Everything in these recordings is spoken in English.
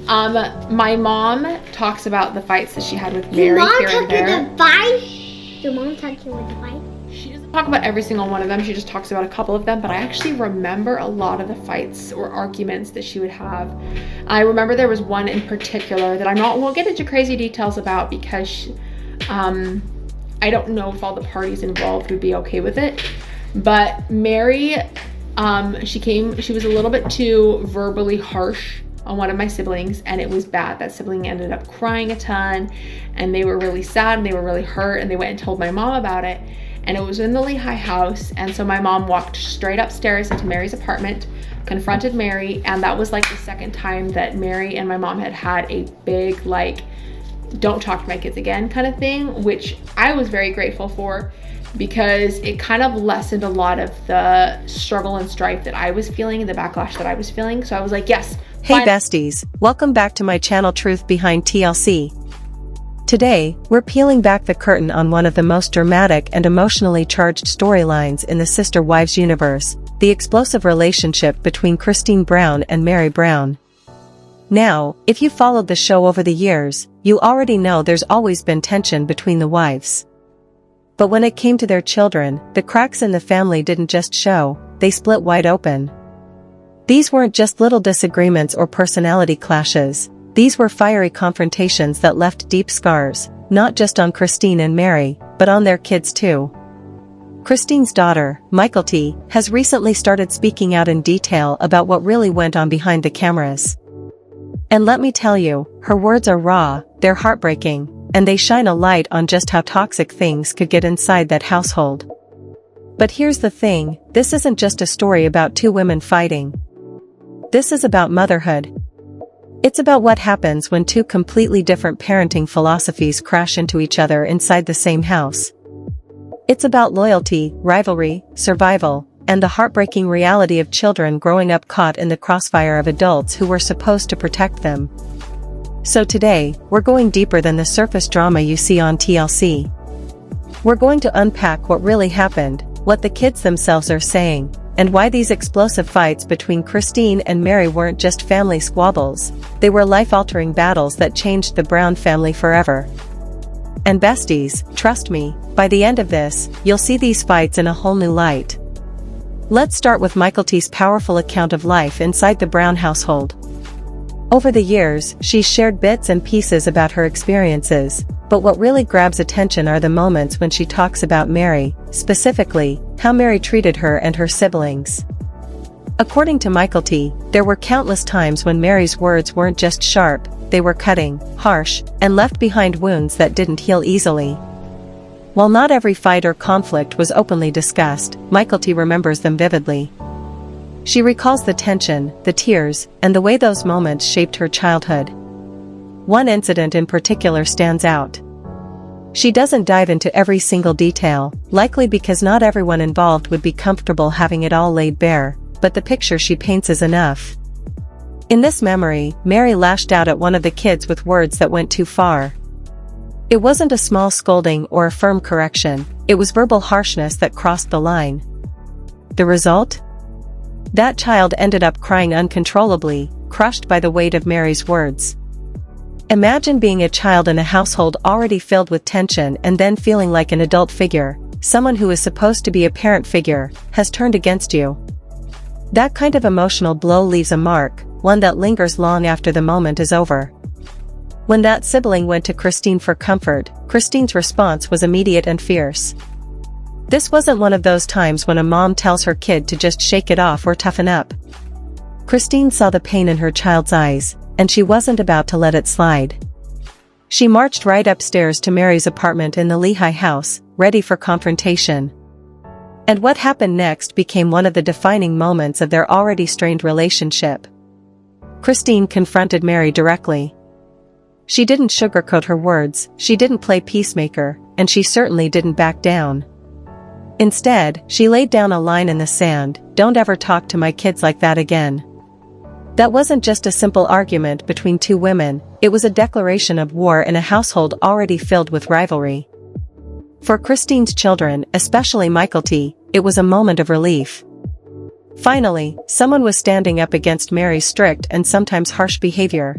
My mom talks about the fights that she had with Meri here and there. Your mom talking about the fight? She doesn't talk about every single one of them. She just talks about a couple of them, but I actually remember a lot of the fights or arguments that she would have. I remember there was one in particular that won't get into crazy details about because I don't know if all the parties involved would be okay with it. But Meri, she was a little bit too verbally harsh on one of my siblings, and it was bad. That sibling ended up crying a ton, and they were really sad and they were really hurt, and they went and told my mom about it. And it was in the Lehigh house, and so my mom walked straight upstairs into Meri's apartment, confronted Meri, and that was like the second time that Meri and my mom had a big, like, don't talk to my kids again kind of thing, which I was very grateful for because it kind of lessened a lot of the struggle and strife that I was feeling and the backlash that I was feeling. So I was like, yes. Hey besties, welcome back to my channel Truth Behind TLC. Today, we're peeling back the curtain on one of the most dramatic and emotionally charged storylines in the Sister Wives universe, the explosive relationship between Christine Brown and Meri Brown. Now, if you followed the show over the years, you already know there's always been tension between the wives. But when it came to their children, the cracks in the family didn't just show, they split wide open. These weren't just little disagreements or personality clashes, these were fiery confrontations that left deep scars, not just on Christine and Meri, but on their kids too. Christine's daughter, T, has recently started speaking out in detail about what really went on behind the cameras. And let me tell you, her words are raw, they're heartbreaking, and they shine a light on just how toxic things could get inside that household. But here's the thing, this isn't just a story about two women fighting. This is about motherhood. It's about what happens when two completely different parenting philosophies crash into each other inside the same house. It's about loyalty, rivalry, survival, and the heartbreaking reality of children growing up caught in the crossfire of adults who were supposed to protect them. So today, we're going deeper than the surface drama you see on TLC. We're going to unpack what really happened, what the kids themselves are saying, and why these explosive fights between Christine and Meri weren't just family squabbles, they were life-altering battles that changed the Brown family forever. And besties, trust me, by the end of this, you'll see these fights in a whole new light. Let's start with T's powerful account of life inside the Brown household. Over the years, she's shared bits and pieces about her experiences, but what really grabs attention are the moments when she talks about Meri, specifically, how Meri treated her and her siblings. According to T, there were countless times when Meri's words weren't just sharp, they were cutting, harsh, and left behind wounds that didn't heal easily. While not every fight or conflict was openly discussed, T remembers them vividly. She recalls the tension, the tears, and the way those moments shaped her childhood. One incident in particular stands out. She doesn't dive into every single detail, likely because not everyone involved would be comfortable having it all laid bare, but the picture she paints is enough. In this memory, Meri lashed out at one of the kids with words that went too far. It wasn't a small scolding or a firm correction, it was verbal harshness that crossed the line. The result? That child ended up crying uncontrollably, crushed by the weight of Meri's words. Imagine being a child in a household already filled with tension and then feeling like an adult figure, someone who is supposed to be a parent figure, has turned against you. That kind of emotional blow leaves a mark, one that lingers long after the moment is over. When that sibling went to Christine for comfort, Christine's response was immediate and fierce. This wasn't one of those times when a mom tells her kid to just shake it off or toughen up. Christine saw the pain in her child's eyes, and she wasn't about to let it slide. She marched right upstairs to Meri's apartment in the Lehigh house, ready for confrontation. And what happened next became one of the defining moments of their already strained relationship. Christine confronted Meri directly. She didn't sugarcoat her words, she didn't play peacemaker, and she certainly didn't back down. Instead, she laid down a line in the sand, "Don't ever talk to my kids like that again." That wasn't just a simple argument between two women, it was a declaration of war in a household already filled with rivalry. For Christine's children, especially T, it was a moment of relief. Finally, someone was standing up against Meri's strict and sometimes harsh behavior.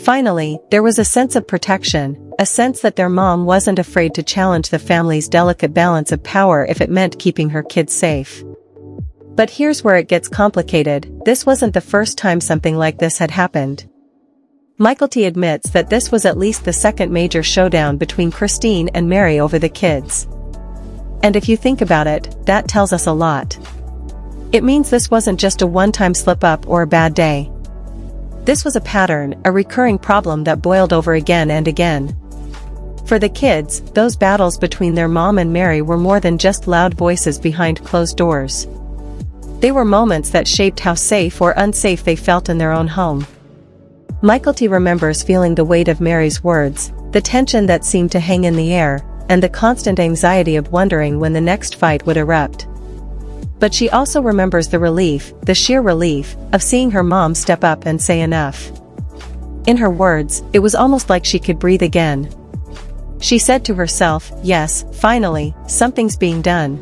Finally, there was a sense of protection, a sense that their mom wasn't afraid to challenge the family's delicate balance of power if it meant keeping her kids safe. But here's where it gets complicated. This wasn't the first time something like this had happened. Michael T admits that this was at least the second major showdown between Christine and Meri over the kids. And if you think about it, that tells us a lot. It means this wasn't just a one-time slip-up or a bad day. This was a pattern, a recurring problem that boiled over again and again. For the kids, those battles between their mom and Meri were more than just loud voices behind closed doors. They were moments that shaped how safe or unsafe they felt in their own home. Michael T remembers feeling the weight of Meri's words, the tension that seemed to hang in the air, and the constant anxiety of wondering when the next fight would erupt. But she also remembers the relief, the sheer relief, of seeing her mom step up and say enough. In her words, it was almost like she could breathe again. She said to herself, yes, finally, something's being done.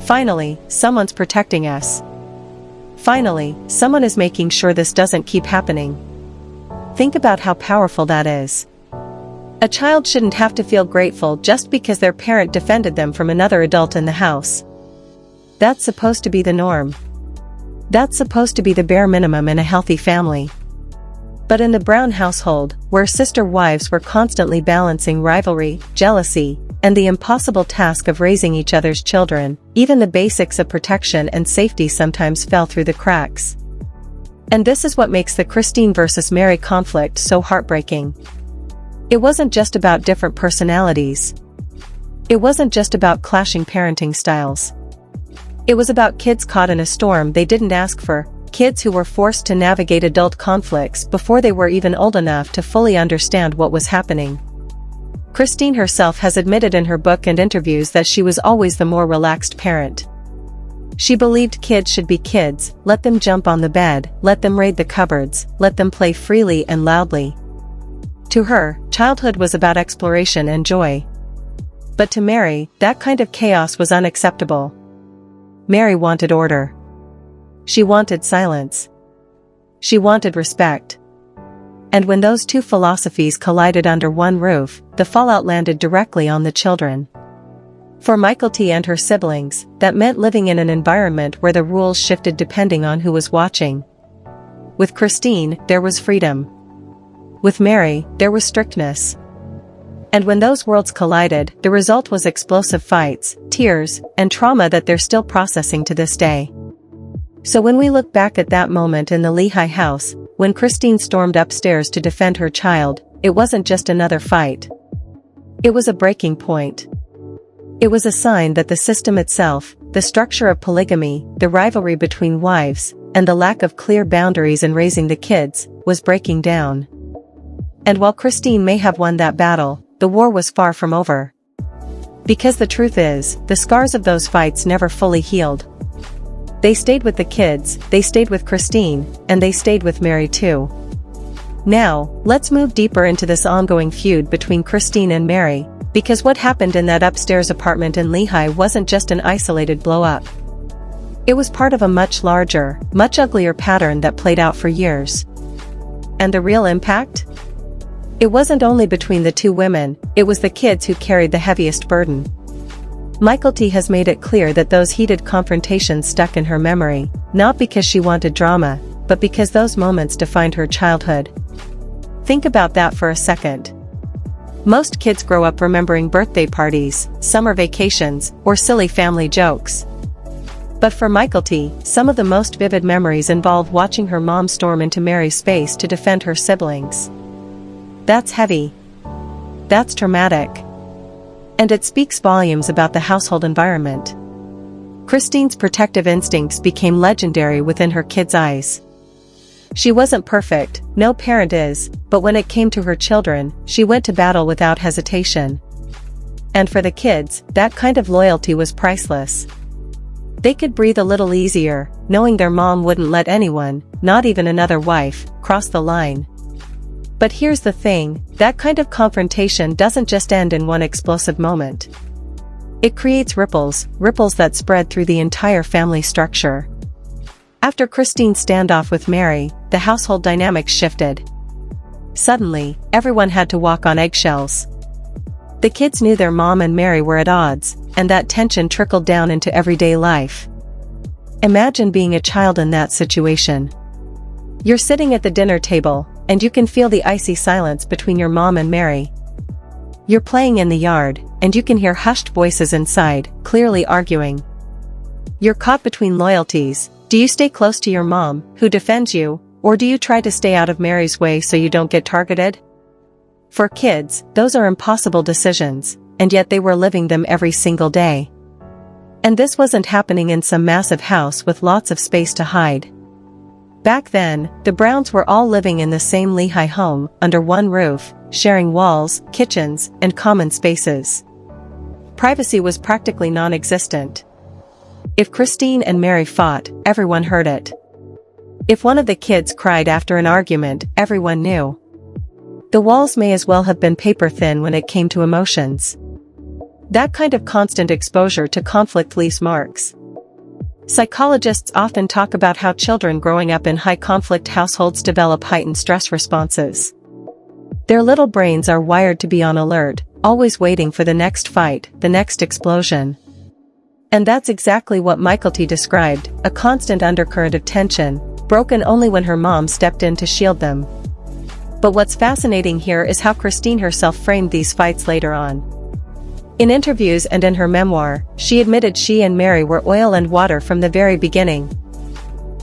Finally, someone's protecting us. Finally, someone is making sure this doesn't keep happening. Think about how powerful that is. A child shouldn't have to feel grateful just because their parent defended them from another adult in the house. That's supposed to be the norm. That's supposed to be the bare minimum in a healthy family. But in the Brown household, where sister wives were constantly balancing rivalry, jealousy, and the impossible task of raising each other's children, even the basics of protection and safety sometimes fell through the cracks. And this is what makes the Christine versus Meri conflict so heartbreaking. It wasn't just about different personalities. It wasn't just about clashing parenting styles. It was about kids caught in a storm they didn't ask for, kids who were forced to navigate adult conflicts before they were even old enough to fully understand what was happening. Christine herself has admitted in her book and interviews that she was always the more relaxed parent. She believed kids should be kids, let them jump on the bed, let them raid the cupboards, let them play freely and loudly. To her, childhood was about exploration and joy. But to Meri, that kind of chaos was unacceptable. Meri wanted order. She wanted silence. She wanted respect. And when those two philosophies collided under one roof, the fallout landed directly on the children. For Michael T and her siblings, that meant living in an environment where the rules shifted depending on who was watching. With Christine, there was freedom. With Meri, there was strictness. And when those worlds collided, the result was explosive fights, tears, and trauma that they're still processing to this day. So when we look back at that moment in the Lehigh house, when Christine stormed upstairs to defend her child, it wasn't just another fight. It was a breaking point. It was a sign that the system itself, the structure of polygamy, the rivalry between wives, and the lack of clear boundaries in raising the kids, was breaking down. And while Christine may have won that battle, the war was far from over. Because the truth is, the scars of those fights never fully healed. They stayed with the kids, they stayed with Christine, and they stayed with Meri too. Now, let's move deeper into this ongoing feud between Christine and Meri, because what happened in that upstairs apartment in Lehigh wasn't just an isolated blow-up. It was part of a much larger, much uglier pattern that played out for years. And the real impact? It wasn't only between the two women, it was the kids who carried the heaviest burden. Michael T has made it clear that those heated confrontations stuck in her memory, not because she wanted drama, but because those moments defined her childhood. Think about that for a second. Most kids grow up remembering birthday parties, summer vacations, or silly family jokes. But for Michael T, some of the most vivid memories involve watching her mom storm into Meri's space to defend her siblings. That's heavy. That's traumatic. And it speaks volumes about the household environment. Christine's protective instincts became legendary within her kids' eyes. She wasn't perfect, no parent is, but when it came to her children, she went to battle without hesitation. And for the kids, that kind of loyalty was priceless. They could breathe a little easier, knowing their mom wouldn't let anyone, not even another wife, cross the line. But here's the thing, that kind of confrontation doesn't just end in one explosive moment. It creates ripples that spread through the entire family structure. After Christine's standoff with Meri, the household dynamics shifted. Suddenly, everyone had to walk on eggshells. The kids knew their mom and Meri were at odds, and that tension trickled down into everyday life. Imagine being a child in that situation. You're sitting at the dinner table, and you can feel the icy silence between your mom and Meri. You're playing in the yard, and you can hear hushed voices inside, clearly arguing. You're caught between loyalties. Do you stay close to your mom, who defends you, or do you try to stay out of Meri's way so you don't get targeted? For kids, those are impossible decisions, and yet they were living them every single day. And this wasn't happening in some massive house with lots of space to hide. Back then, the Browns were all living in the same Lehigh home, under one roof, sharing walls, kitchens, and common spaces. Privacy was practically non-existent. If Christine and Meri fought, everyone heard it. If one of the kids cried after an argument, everyone knew. The walls may as well have been paper thin when it came to emotions. That kind of constant exposure to conflict leaves marks. Psychologists often talk about how children growing up in high-conflict households develop heightened stress responses. Their little brains are wired to be on alert, always waiting for the next fight, the next explosion. And that's exactly what Mykelti described, a constant undercurrent of tension, broken only when her mom stepped in to shield them. But what's fascinating here is how Christine herself framed these fights later on. In interviews and in her memoir, she admitted she and Meri were oil and water from the very beginning.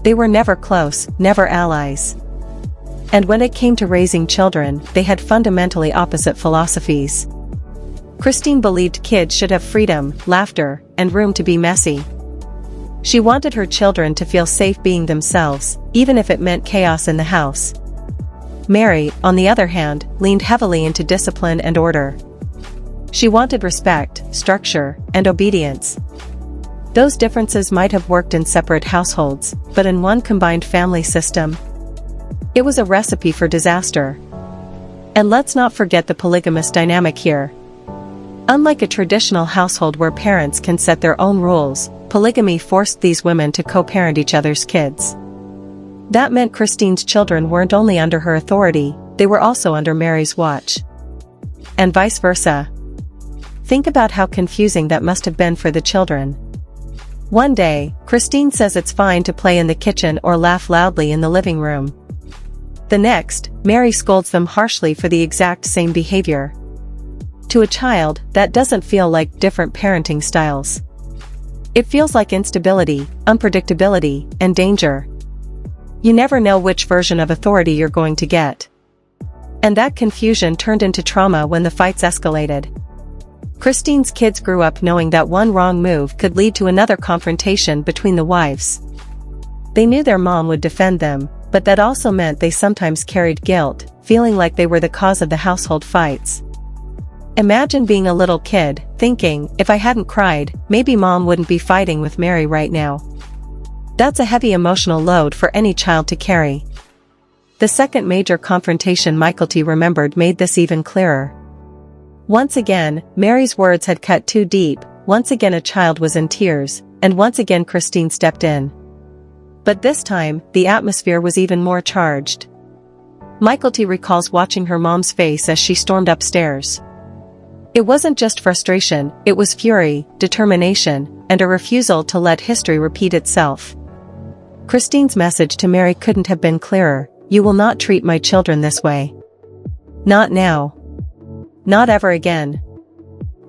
They were never close, never allies. And when it came to raising children, they had fundamentally opposite philosophies. Christine believed kids should have freedom, laughter, and room to be messy. She wanted her children to feel safe being themselves, even if it meant chaos in the house. Meri, on the other hand, leaned heavily into discipline and order. She wanted respect, structure, and obedience. Those differences might have worked in separate households, but in one combined family system, it was a recipe for disaster. And let's not forget the polygamous dynamic here. Unlike a traditional household where parents can set their own rules, polygamy forced these women to co-parent each other's kids. That meant Christine's children weren't only under her authority, they were also under Meri's watch. And vice versa. Think about how confusing that must have been for the children. One day, Christine says it's fine to play in the kitchen or laugh loudly in the living room. The next, Meri scolds them harshly for the exact same behavior. To a child, that doesn't feel like different parenting styles. It feels like instability, unpredictability, and danger. You never know which version of authority you're going to get. And that confusion turned into trauma when the fights escalated. Christine's kids grew up knowing that one wrong move could lead to another confrontation between the wives. They knew their mom would defend them, but that also meant they sometimes carried guilt, feeling like they were the cause of the household fights. Imagine being a little kid, thinking, if I hadn't cried, maybe mom wouldn't be fighting with Meri right now. That's a heavy emotional load for any child to carry. The second major confrontation Mykelti remembered made this even clearer. Once again, Meri's words had cut too deep, once again a child was in tears, and once again Christine stepped in. But this time, the atmosphere was even more charged. Mykelti recalls watching her mom's face as she stormed upstairs. It wasn't just frustration, it was fury, determination, and a refusal to let history repeat itself. Christine's message to Meri couldn't have been clearer: you will not treat my children this way. Not now. Not ever again.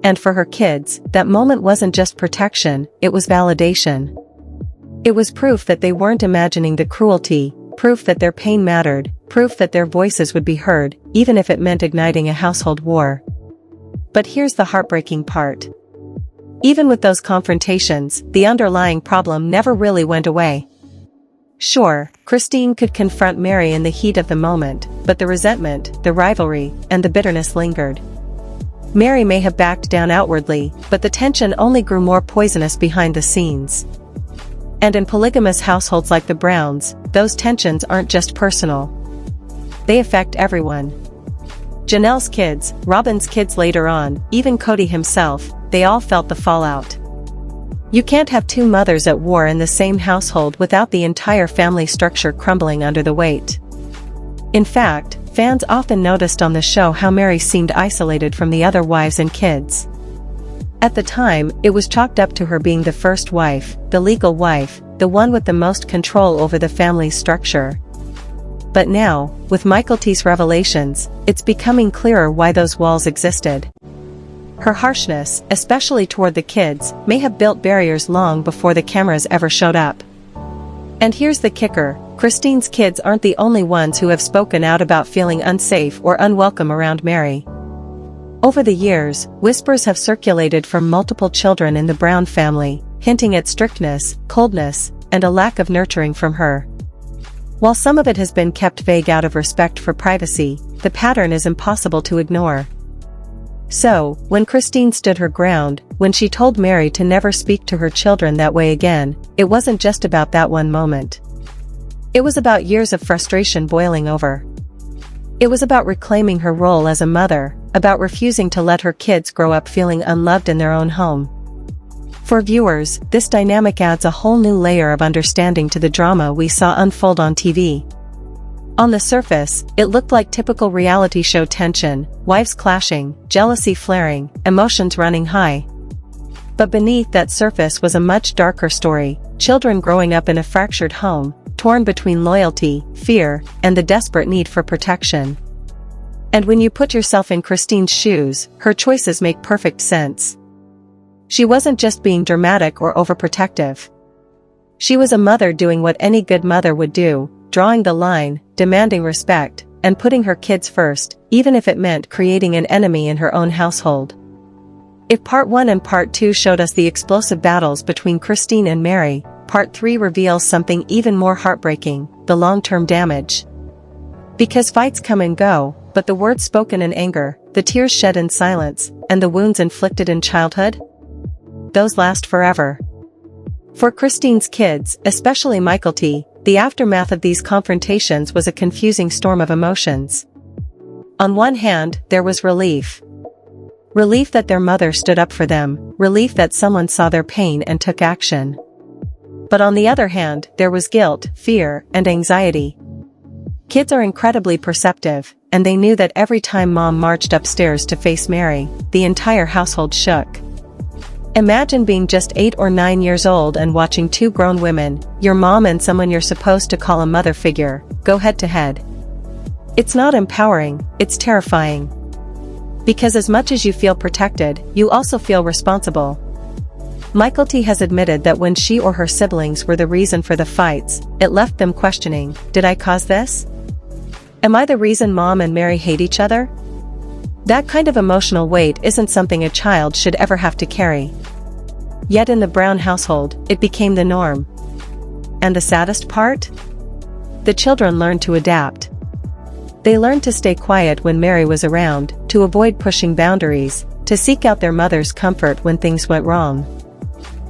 And for her kids, that moment wasn't just protection, it was validation. It was proof that they weren't imagining the cruelty, proof that their pain mattered, proof that their voices would be heard, even if it meant igniting a household war. But here's the heartbreaking part. Even with those confrontations, the underlying problem never really went away. Sure, Christine could confront Meri in the heat of the moment, but the resentment, the rivalry, and the bitterness lingered. Meri may have backed down outwardly, but the tension only grew more poisonous behind the scenes. And in polygamous households like the Browns, those tensions aren't just personal. They affect everyone. Janelle's kids, Robin's kids later on, even Cody himself, they all felt the fallout. You can't have two mothers at war in the same household without the entire family structure crumbling under the weight. In fact, fans often noticed on the show how Meri seemed isolated from the other wives and kids. At the time, it was chalked up to her being the first wife, the legal wife, the one with the most control over the family's structure. But now, with Mykelti's revelations, it's becoming clearer why those walls existed. Her harshness, especially toward the kids, may have built barriers long before the cameras ever showed up. And here's the kicker, Christine's kids aren't the only ones who have spoken out about feeling unsafe or unwelcome around Meri. Over the years, whispers have circulated from multiple children in the Brown family, hinting at strictness, coldness, and a lack of nurturing from her. While some of it has been kept vague out of respect for privacy, the pattern is impossible to ignore. So, when Christine stood her ground, when she told Meri to never speak to her children that way again, it wasn't just about that one moment. It was about years of frustration boiling over. It was about reclaiming her role as a mother, about refusing to let her kids grow up feeling unloved in their own home. For viewers, this dynamic adds a whole new layer of understanding to the drama we saw unfold on TV. On the surface, it looked like typical reality show tension, wives clashing, jealousy flaring, emotions running high. But beneath that surface was a much darker story, children growing up in a fractured home, torn between loyalty, fear, and the desperate need for protection. And when you put yourself in Christine's shoes, her choices make perfect sense. She wasn't just being dramatic or overprotective. She was a mother doing what any good mother would do, drawing the line, demanding respect, and putting her kids first, even if it meant creating an enemy in her own household. If Part 1 and Part 2 showed us the explosive battles between Christine and Meri, Part 3 reveals something even more heartbreaking, the long-term damage. Because fights come and go, but the words spoken in anger, the tears shed in silence, and the wounds inflicted in childhood? Those last forever. For Christine's kids, especially Mykelti, the aftermath of these confrontations was a confusing storm of emotions. On one hand, there was relief. Relief that their mother stood up for them, relief that someone saw their pain and took action. But on the other hand, there was guilt, fear, and anxiety. Kids are incredibly perceptive, and they knew that every time Mom marched upstairs to face Meri, the entire household shook. Imagine being just 8 or 9 years old and watching two grown women, your mom and someone you're supposed to call a mother figure, go head to head. It's not empowering, it's terrifying. Because as much as you feel protected, you also feel responsible. Mykelti has admitted that when she or her siblings were the reason for the fights, it left them questioning, did I cause this? Am I the reason Mom and Meri hate each other? That kind of emotional weight isn't something a child should ever have to carry. Yet in the Brown household, it became the norm. And the saddest part? The children learned to adapt. They learned to stay quiet when Meri was around, to avoid pushing boundaries, to seek out their mother's comfort when things went wrong.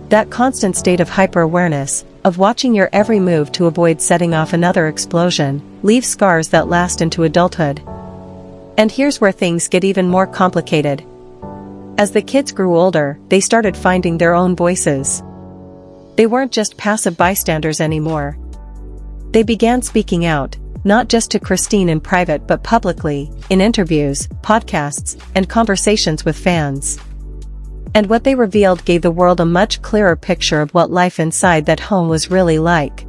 That constant state of hyper-awareness, of watching your every move to avoid setting off another explosion, leaves scars that last into adulthood. And here's where things get even more complicated. As the kids grew older, they started finding their own voices. They weren't just passive bystanders anymore. They began speaking out, not just to Christine in private but publicly, in interviews, podcasts, and conversations with fans. And what they revealed gave the world a much clearer picture of what life inside that home was really like.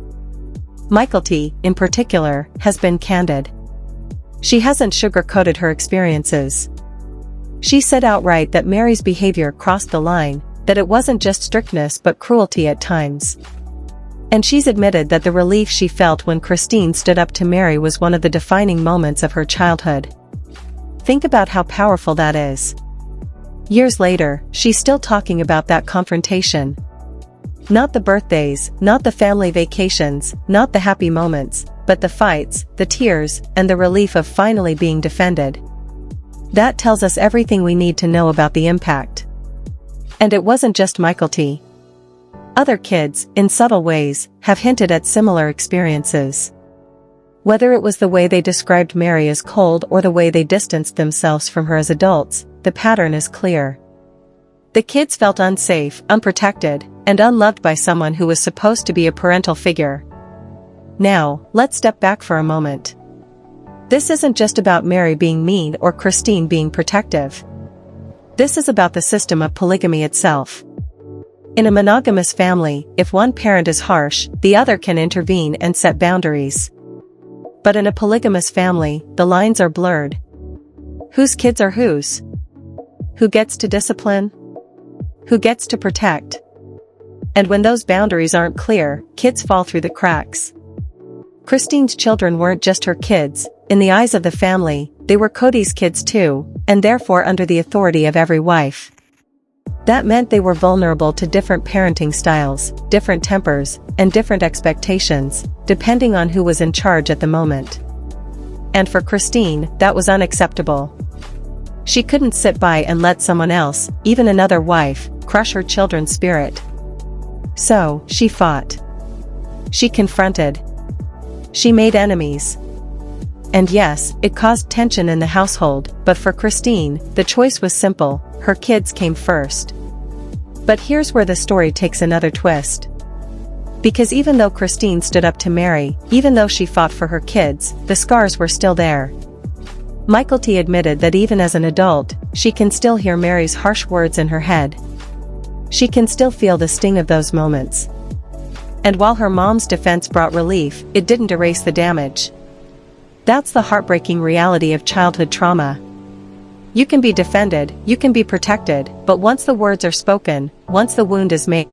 Mykelti, in particular, has been candid. She hasn't sugar-coated her experiences. She said outright that Meri's behavior crossed the line, that it wasn't just strictness but cruelty at times. And she's admitted that the relief she felt when Christine stood up to Meri was one of the defining moments of her childhood. Think about how powerful that is. Years later, she's still talking about that confrontation. Not the birthdays, not the family vacations, not the happy moments, but the fights, the tears, and the relief of finally being defended. That tells us everything we need to know about the impact. And it wasn't just Mykelti. Other kids, in subtle ways, have hinted at similar experiences. Whether it was the way they described Meri as cold or the way they distanced themselves from her as adults, the pattern is clear. The kids felt unsafe, unprotected, and unloved by someone who was supposed to be a parental figure. Now, let's step back for a moment. This isn't just about Meri being mean or Christine being protective. This is about the system of polygamy itself. In a monogamous family, if one parent is harsh, the other can intervene and set boundaries. But in a polygamous family, the lines are blurred. Whose kids are whose? Who gets to discipline? Who gets to protect? And when those boundaries aren't clear, kids fall through the cracks. Christine's children weren't just her kids. In the eyes of the family, they were Cody's kids too, and therefore under the authority of every wife. That meant they were vulnerable to different parenting styles, different tempers, and different expectations, depending on who was in charge at the moment. And for Christine, that was unacceptable. She couldn't sit by and let someone else, even another wife, crush her children's spirit. So, she fought. She confronted. She made enemies. And yes, it caused tension in the household, but for Christine, the choice was simple: her kids came first. But here's where the story takes another twist. Because even though Christine stood up to Meri, even though she fought for her kids, the scars were still there. Michael T. admitted that even as an adult, she can still hear Meri's harsh words in her head. She can still feel the sting of those moments. And while her mom's defense brought relief, it didn't erase the damage. That's the heartbreaking reality of childhood trauma. You can be defended, you can be protected, but once the words are spoken, once the wound is made,